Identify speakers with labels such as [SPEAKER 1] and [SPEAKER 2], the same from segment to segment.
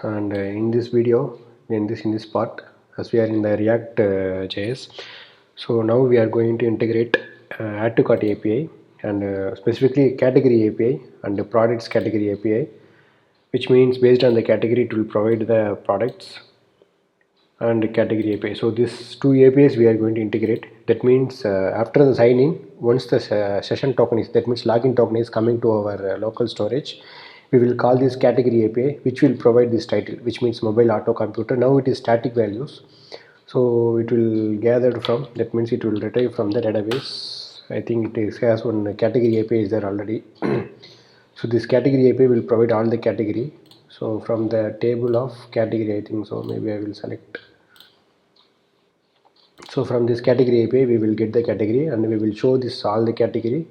[SPEAKER 1] And in this video, in this part, as we are in the React JS, so now we are going to integrate add to cart API and specifically category API and the products category API, which means based on the category it will provide the products and category API. So these two APIs we are going to integrate. That means after the sign-in, once the session token is, that means login token is coming to our local storage, we will call this category API, which will provide this title, which means mobile auto computer. Now it is static values, so it will gather from, that means it will retrieve from the database. I think it has one category API is there already. So this category API will provide all the category. So from the table of category, I think so, maybe I will select. So from this category API we will get the category and we will show this all the category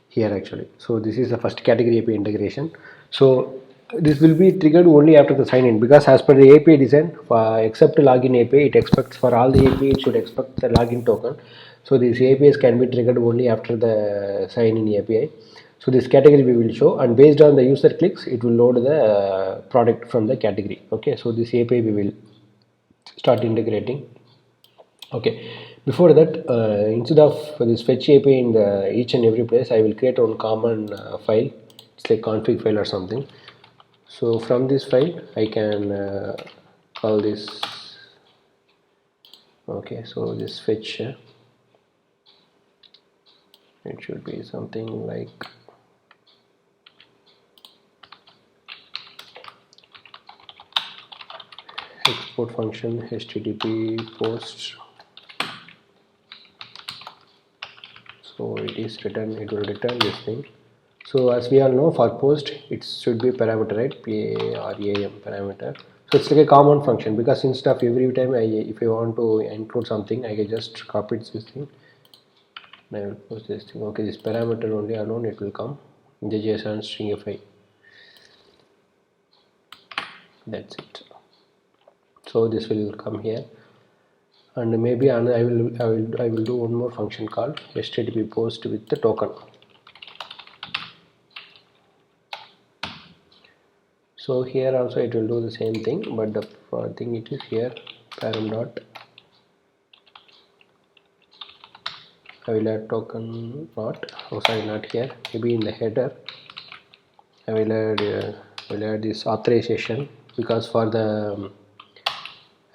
[SPEAKER 1] here actually. So this is the first category API integration. So this will be triggered only after the sign in, because as per the API design, except login API, it expects for all the API it should expect the login token. So these APIs can be triggered only after the sign in API. So this category we will show, and based on the user clicks it will load the product from the category. Okay, so this API we will start integrating. Okay, before that, instead of this fetch API in the each and every place, I will create one common file. It's like config file or something. So from this file I can call this. Okay, so this fetch it should be something like export function http post. So it is written, it will return this thing. So as we all know, for post it should be parameter, right? PARAM parameter. So it's like a common function, because instead of every time if I want to include something, I can just copy this thing and I will post this thing. Okay, this parameter only alone it will come in the JSON stringify. That's it. So this will come here, and maybe I will do one more function called http post with the token. So here also it will do the same thing, but the thing it is here param dot I will add token, not, oh sorry, not here, maybe in the header I will add this authorization, because for the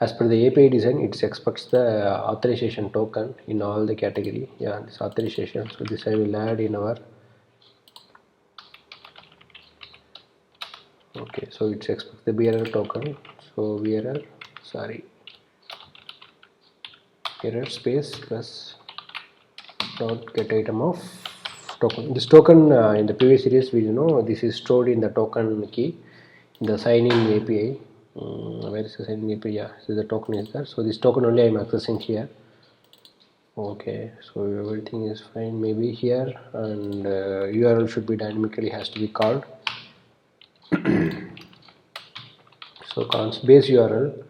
[SPEAKER 1] as per the API design it expects the authorization token in all the category. Yeah, this authorization, so this I will add in our. Okay, so it expects the bearer token. So bearer, sorry, bearer space plus dot get item of token. This token in the previous series we know this is stored in the token key in the sign in API. Where is the sign in API? Yeah, so the token is there. So this token only I am accessing here. Okay, so everything is fine. Maybe here, and URL should be dynamically has to be called. So const base URL,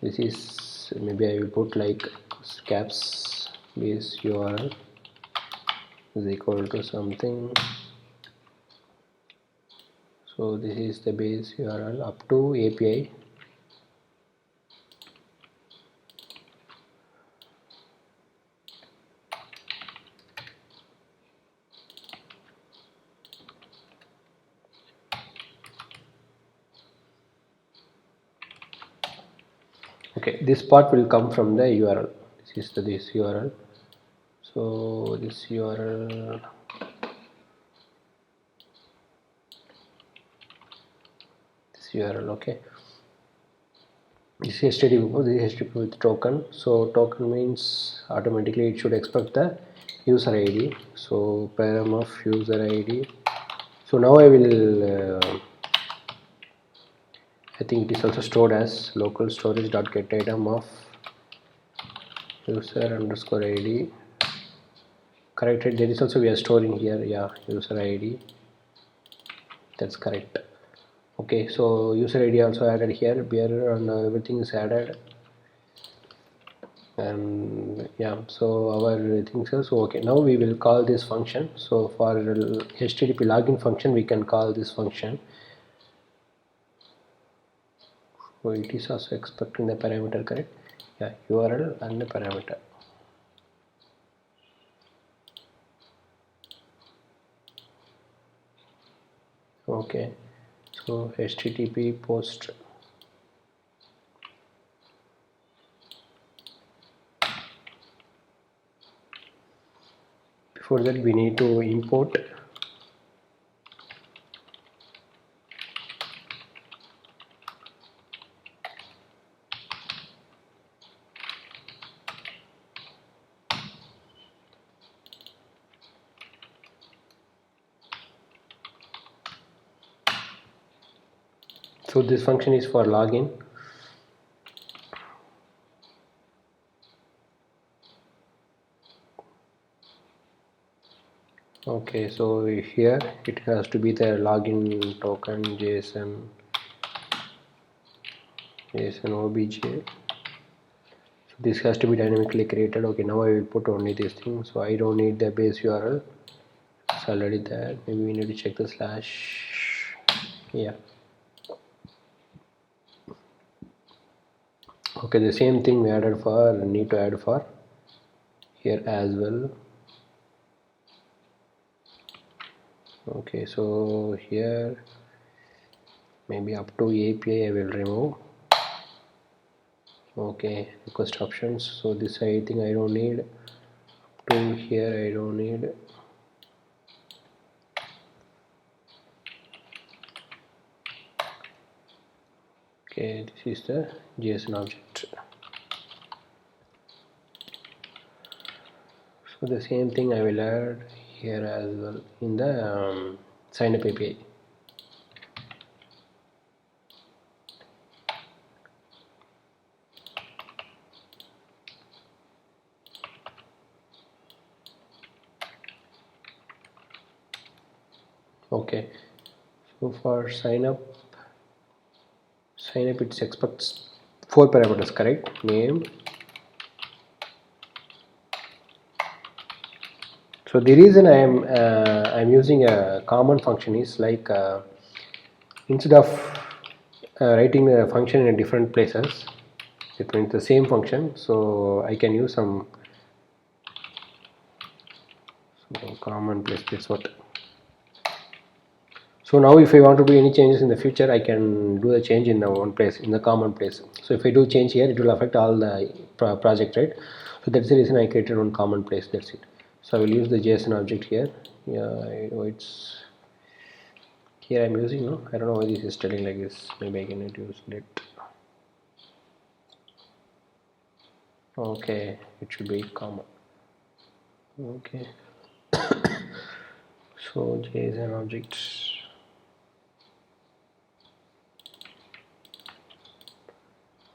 [SPEAKER 1] this is, maybe I will put like caps base URL is equal to something. So this is the base URL up to API. Okay, this part will come from the URL. This is this URL. So this URL, okay, this is HTTP with token. So token means automatically it should expect the user ID. So param of user ID. So now I will I think it is also stored as local storage dot get item of user underscore ID. Corrected, there is also we are storing here, yeah, user ID, that's correct. Okay, so user ID also added here, bearer and everything is added, and yeah, so our things are so okay. Now we will call this function. So for HTTP login function we can call this function. So it is also expecting the parameter, correct? Yeah, URL and the parameter. Okay, so HTTP post. Before that we need to import so this function is for login. Okay, so here it has to be the login token JSON obj. So this has to be dynamically created. Okay, now I will put only this thing, so I don't need the base URL. It's already there. Maybe we need to check the slash. Yeah. Okay, the same thing we added for, need to add for here as well. Okay, so here maybe up to API I will remove. Okay, request options. So this I think I don't need. Up to here I don't need. Okay, this is the JSON object. So the same thing I will add here as well in the sign up API. Okay, so for sign up it expects 4 parameters, correct? Name. So the reason I'm using a common function is like instead of writing the function in different places, it means the same function, so I can use some common place. That's what. So now if I want to do any changes in the future, I can do the change in the one place, in the common place. So if I do change here, it will affect all the project, right? So that's the reason I created one common place. That's it. So I will use the JSON object here. Yeah, it's here I'm using. No, I don't know why this is telling like this. Maybe I can use let. Okay, it should be common. Okay. So JSON objects.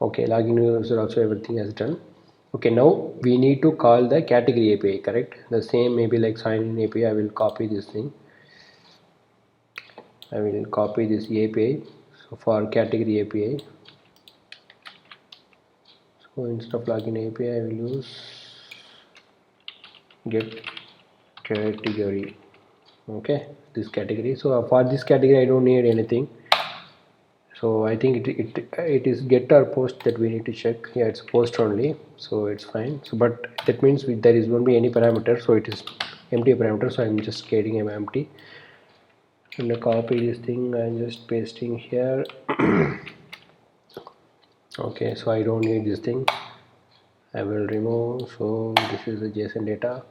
[SPEAKER 1] Okay, login user also everything has done. Okay, now we need to call the category API, correct? The same maybe like sign in API. I will copy this thing. I will copy this API. So for category API, so instead of login API, I will use get category. Okay, this category. So for this category, I don't need anything. So I think it is get or post that we need to check. Yeah, it's post only, so it's fine. So but that means there is won't be any parameter, so it is empty parameter. So I'm just creating an empty and I copy this thing. I'm just pasting here. Okay, so I don't need this thing. I will remove. So this is the JSON data.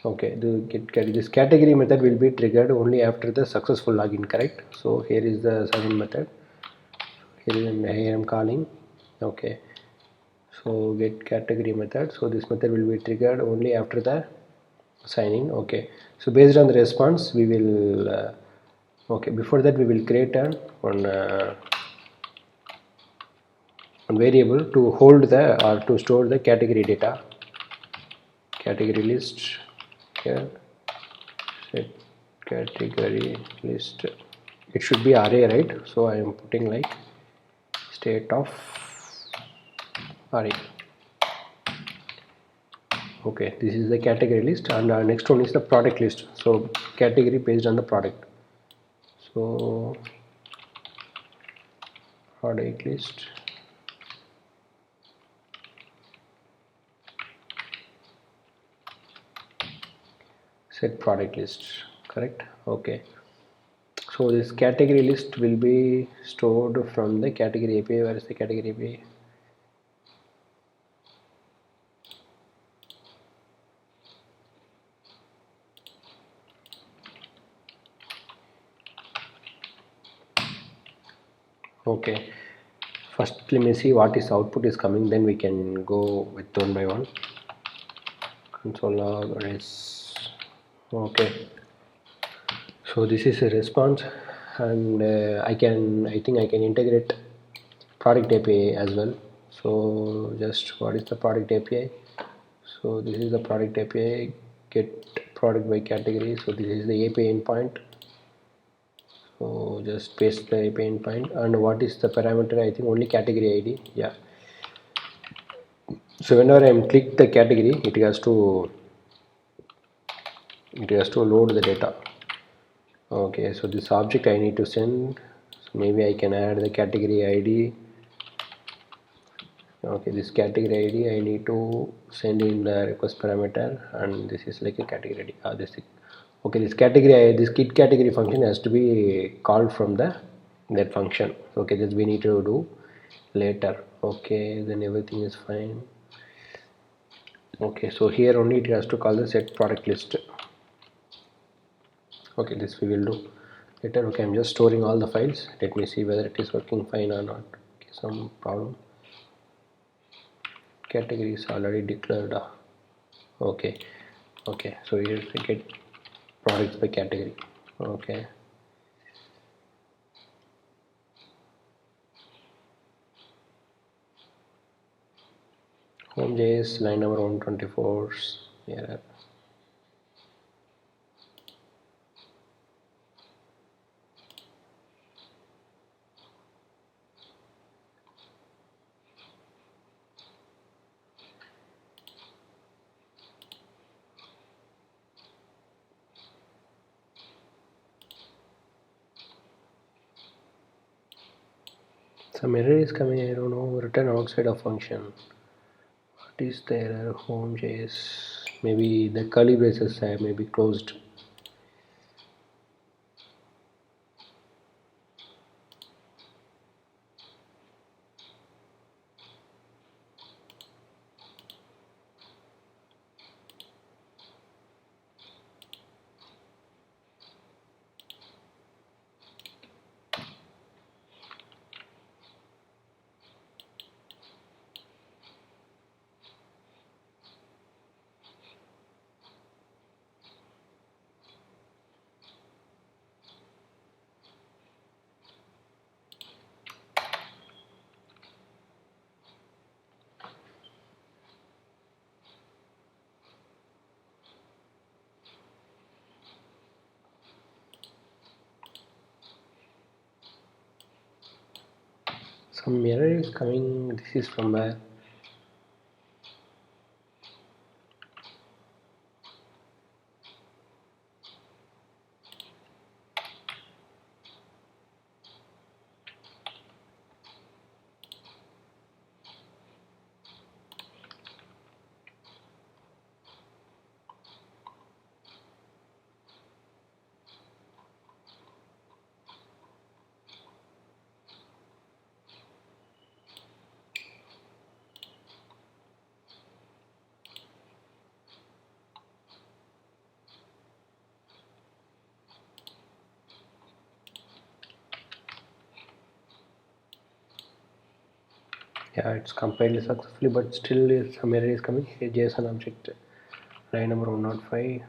[SPEAKER 1] Okay, this category method will be triggered only after the successful login, correct? So here is the login method. Here I'm calling. Okay, so get category method. So this method will be triggered only after the signing. Okay, so based on the response we will okay, before that we will create one variable to hold the or to store the category data, category list. Here set category list, it should be array, right? So I am putting like state of array. Okay, this is the category list, and next one is the product list. So category based on the product. So product list, set product list, correct? Okay, so this category list will be stored from the category API. Where is the category API? Okay, first let me see what is output is coming, then we can go with one by one. Console log res. Okay, so this is a response, and I think I can integrate product API as well. So just what is the product API? So this is the product API, get product by category. So this is the API endpoint. So just paste the API endpoint, and what is the parameter? I think only category ID. Yeah. So whenever I click the category, it has to load the data. Okay, so this object I need to send. So maybe I can add the category ID. Okay, this category ID I need to send in the request parameter, and this is like a category ID. Okay, this get category function has to be called from that function. Okay, this we need to do later. Okay, then everything is fine. Okay, so here only it has to call the set product list. Okay, this we will do later. Okay, I'm just storing all the files. Let me see whether it is working fine or not. Okay, some problem. Category is already declared. Okay, okay, so here we get products by category. Okay, home.js line number 124 error. Some error is coming, I don't know. Return outside of function. What is the error? Home.js. Maybe the curly braces may be closed. Some error is coming. This is from where? Yeah, it's compiled successfully, but still some error is coming. Here JSON object line number 105.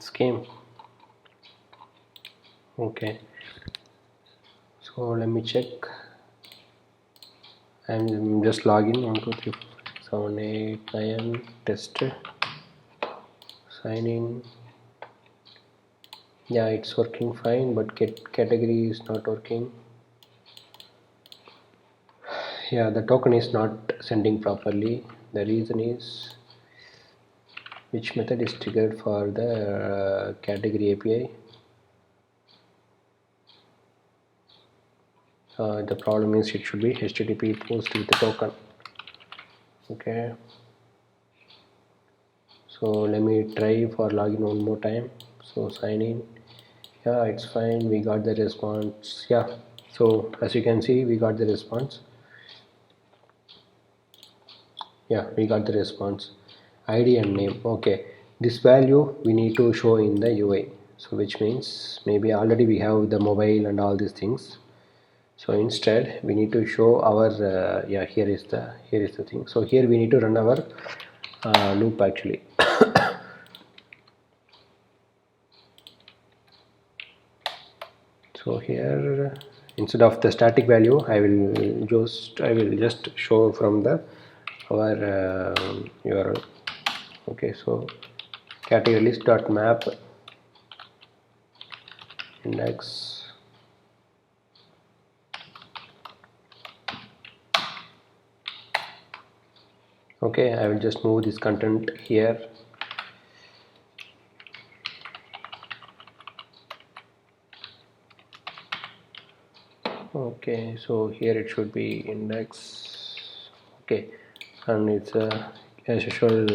[SPEAKER 1] Scheme. Okay, so let me check. I'm just login 1 2 3 4 5 7 8 9 test, sign in. Yeah, it's working fine, but get category is not working. Yeah, the token is not sending properly. The reason is which method is triggered for the category API. The problem is it should be HTTP post with the token. Okay, so let me try for login one more time. So sign in. Yeah, it's fine, we got the response. Yeah, so as you can see, we got the response. Yeah, we got the response. ID and name. Okay, this value we need to show in the UI, so which means maybe already we have the mobile and all these things. So instead we need to show our yeah, here is the thing. So here we need to run our loop actually. So here instead of the static value I will just show from the our URL. Okay, so category list dot map index. Okay, I will just move this content here. Okay, so here it should be index. Okay, and it's as usual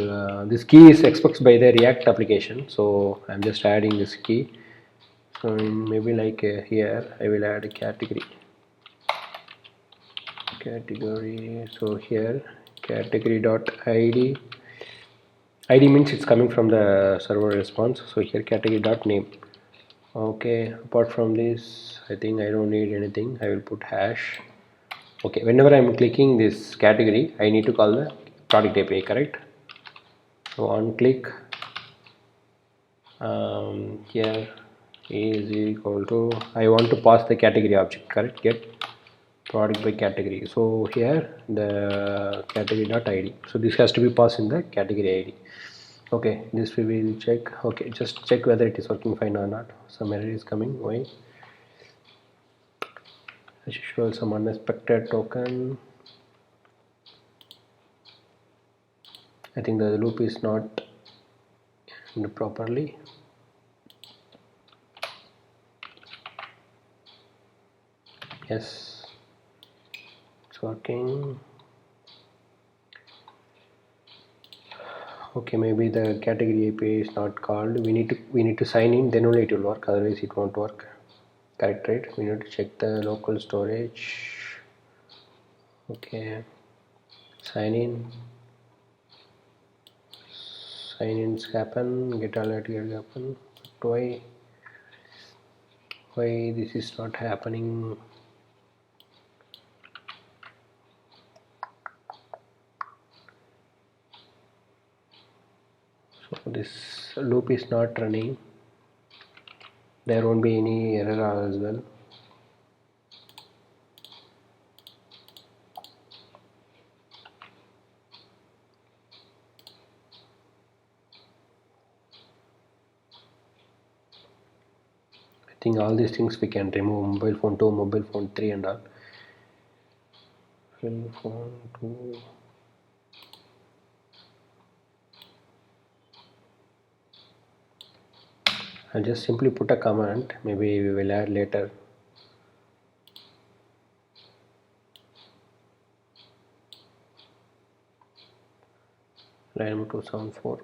[SPEAKER 1] this key is expressed by the React application, so I'm just adding this key. So maybe like here I will add a category. So here category dot id. ID means it's coming from the server response, so here category dot name. Okay, apart from this I think I don't need anything. I will put hash. Okay, whenever I'm clicking this category I need to call the product API, correct? So on click here is equal to, I want to pass the category object, correct? Get product by category. So here the category dot id, so this has to be passed in the category id. Okay, this we will check. Okay, just check whether it is working fine or not. Some error is coming. Why? As usual, some unexpected token. I think the loop is not properly. Yes, it's working. Okay, maybe the category API is not called. We need to sign in, then only it will work. Otherwise, it won't work. Correct, right? We need to check the local storage. Okay, sign in. Sign-ins happen. Get alert will happen. But why this is not happening? So this loop is not running. There won't be any error as well. I think all these things we can remove. Mobile phone 2, mobile phone 3 and all. Mobile phone 2. I'll just simply put a command. Maybe we will add later. Line 274.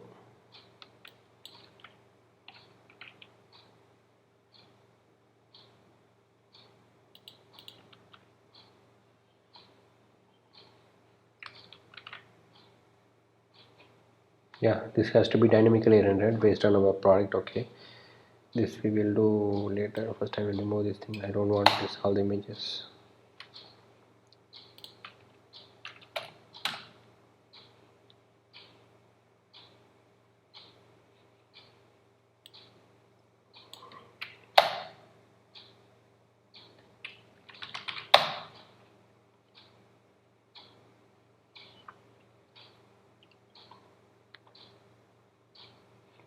[SPEAKER 1] Yeah, this has to be dynamically rendered based on our product. Okay, this we will do later. First I will remove this thing. I don't want this all the images.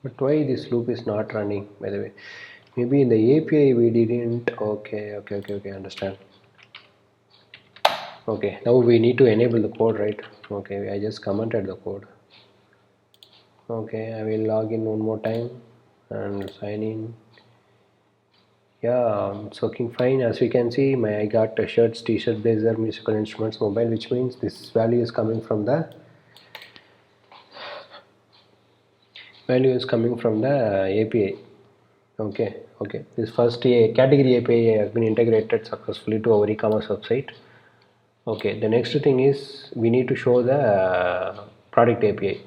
[SPEAKER 1] But why this loop is not running, by the way? Maybe in the API we didn't. Okay, understand. Okay, now we need to enable the code, right? Okay, I just commented the code. Okay, I will log in one more time and sign in. Yeah, it's working fine. As we can see, I got a shirts, t-shirt, blazer, musical instruments, mobile, which means this value is coming from the API. Okay, this first category API has been integrated successfully to our e-commerce website. Okay, the next thing is we need to show the product API.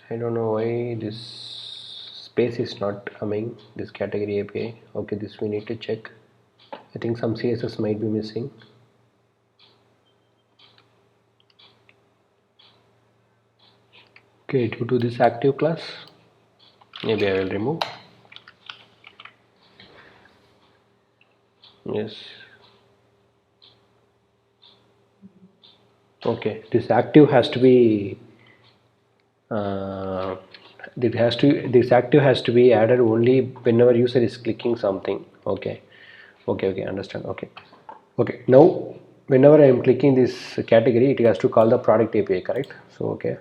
[SPEAKER 1] I don't know why this space is not coming, this category API. Okay, this we need to check. I think some CSS might be missing. Okay, due to this active class, maybe I will remove. Yes. Okay, this active has to be this active has to be added only whenever user is clicking something. Okay, understand. Okay, now whenever I am clicking this category, it has to call the product API, correct? So okay,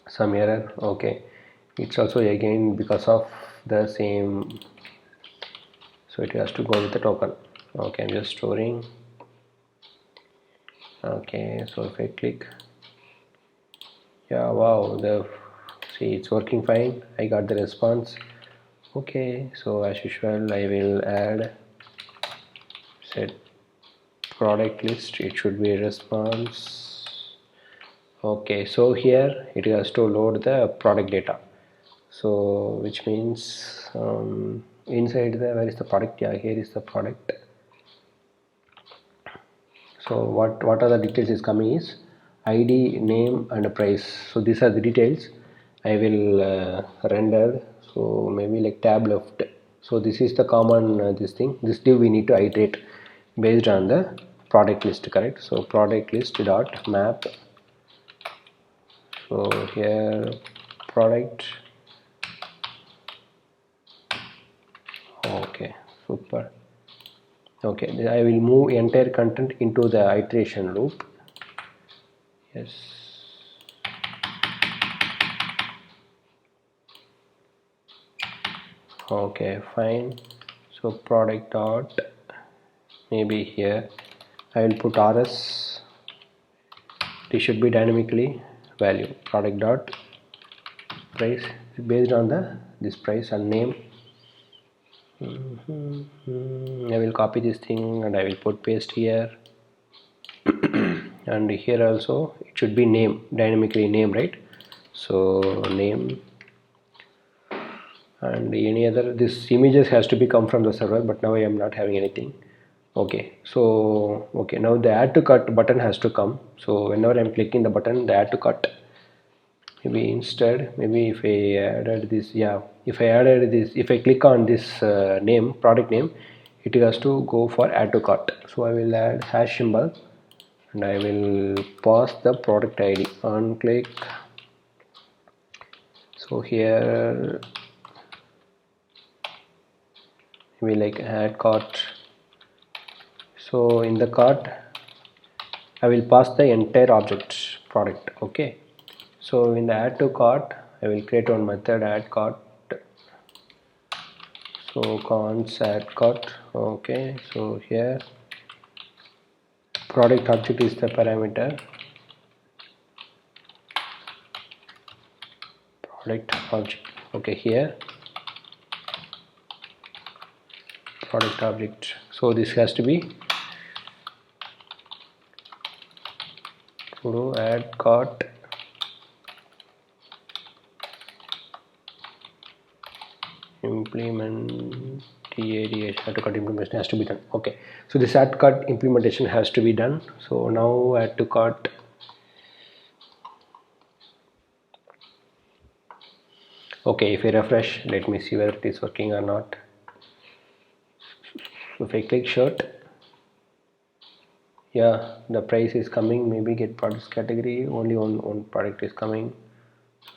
[SPEAKER 1] some error. Okay, it's also again because of the same, so it has to go with the token. Okay, I'm just storing. Okay, so if I click, yeah, wow, the see, it's working fine. I got the response. Okay, so as usual I will add set product list. It should be a response. Okay, so here it has to load the product data, so which means inside the, where is the product? Yeah, here is the product. So what are the details is coming is ID, name and price. So these are the details I will render. So maybe like tab left. So this is the common this thing, this div we need to iterate based on the product list, correct? So product list dot map. So here product. Okay, super. Okay, I will move entire content into the iteration loop. Yes. Okay, fine. So product dot, maybe here I will put rs. This should be dynamically value. Product dot price based on the this price and name. I will copy this thing and I will put paste here. And here also it should be name, dynamically name, right? So name, and any other, this images has to be come from the server, but now I am not having anything. Okay, so okay, now the add to cart button has to come. So whenever I'm clicking the button, the add to cart, maybe instead, maybe if I added this, yeah, if I added this, if I click on this name, product name, it has to go for add to cart. So I will add hash symbol and I will pass the product ID on click. So here we like add cart. So in the cart I will pass the entire object product. Okay, so in the add to cart I will create one method add cart. So cons add cart. Okay, so here product object is the parameter, product object. Okay, here product object. So this has to be sudo add cart implement add to cart implementation has to be done. Okay, so this add cart implementation has to be done. So now add to cart. Okay, if I refresh, let me see whether it is working or not. So if I click shirt, yeah, the price is coming. Maybe get products category, only one product is coming.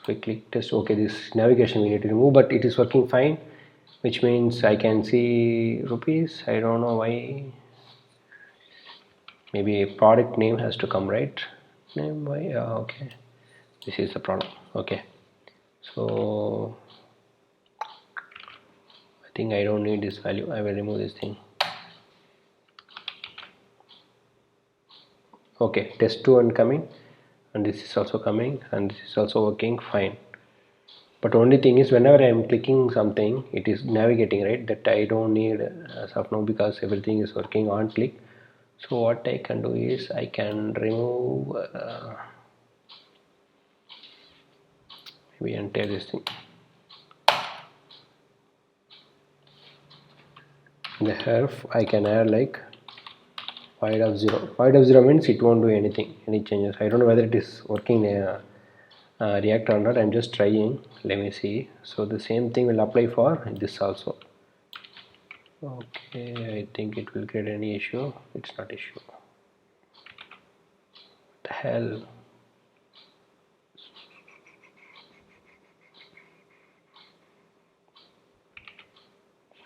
[SPEAKER 1] If I click test, okay, this navigation we need to remove, but it is working fine, which means I can see rupees. I don't know why. maybe a product name has to come, right? Name by okay, this is the product. Okay, so I think I don't need this value. I will remove this thing. Okay, test2 coming, and this is also coming, and this is also working fine. But only thing is, whenever I am clicking something, it is navigating, right? That I don't need as of now, because everything is working on click. So what I can do is I can remove maybe entire this thing. The herf I can add like void of 0. Void of 0 means it won't do anything, any changes. I don't know whether it is working React or not. I'm just trying. Let me see. So the same thing will apply for this also. Okay, I think it will create any issue. It's not issue. What the hell?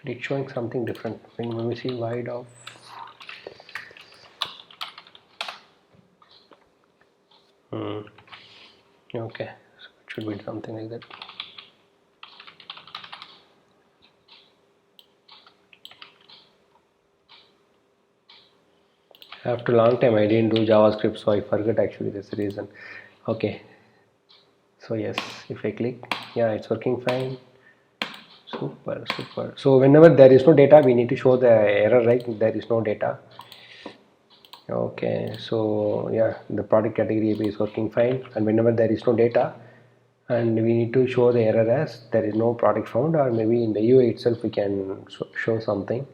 [SPEAKER 1] It's showing something different. When we see void of okay, so it should be something like that. After a long time I didn't do JavaScript, so I forgot actually. That's the reason. Okay, so yes, if I click, yeah, it's working fine. Super. So whenever there is no data, we need to show the error, right? There is no data. Okay, so yeah, the product category API is working fine, and whenever there is no data, and we need to show the error as there is no product found, or maybe in the UI itself we can show something.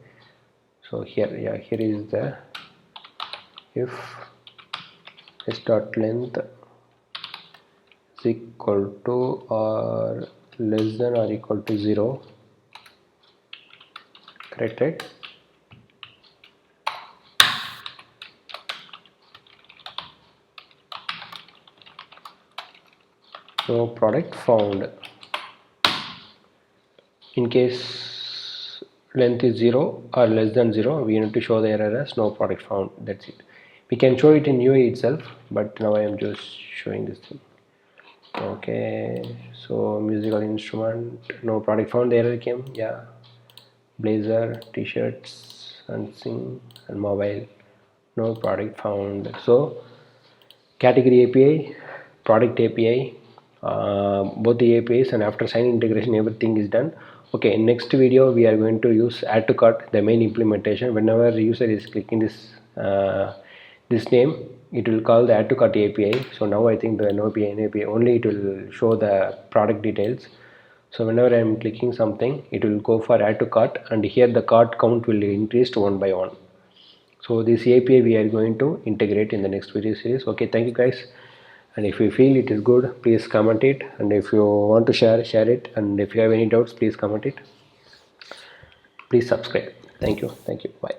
[SPEAKER 1] So here, yeah, here is the if s dot length is equal to or less than or equal to 0, correct, right? So product found. In case length is 0 or less than 0, we need to show the error as no product found. That's it. We can show it in UI itself, but now I am just showing this thing. Okay, so musical instrument, no product found, the error came. Yeah, blazer, t-shirts, and sing, and mobile, no product found. So category API, product API, both the APIs, and after sign integration everything is done. Okay, in next video we are going to use add to cart, the main implementation. Whenever the user is clicking this name, it will call the add to cart API. So now I think the no API only it will show the product details. So whenever I am clicking something, it will go for add to cart, and here the cart count will increase to 1 by 1. So this API we are going to integrate in the next video series. Okay, thank you guys, and if you feel it is good, please comment it, and if you want to share it, and if you have any doubts, please comment it. Please subscribe. Thank you, bye.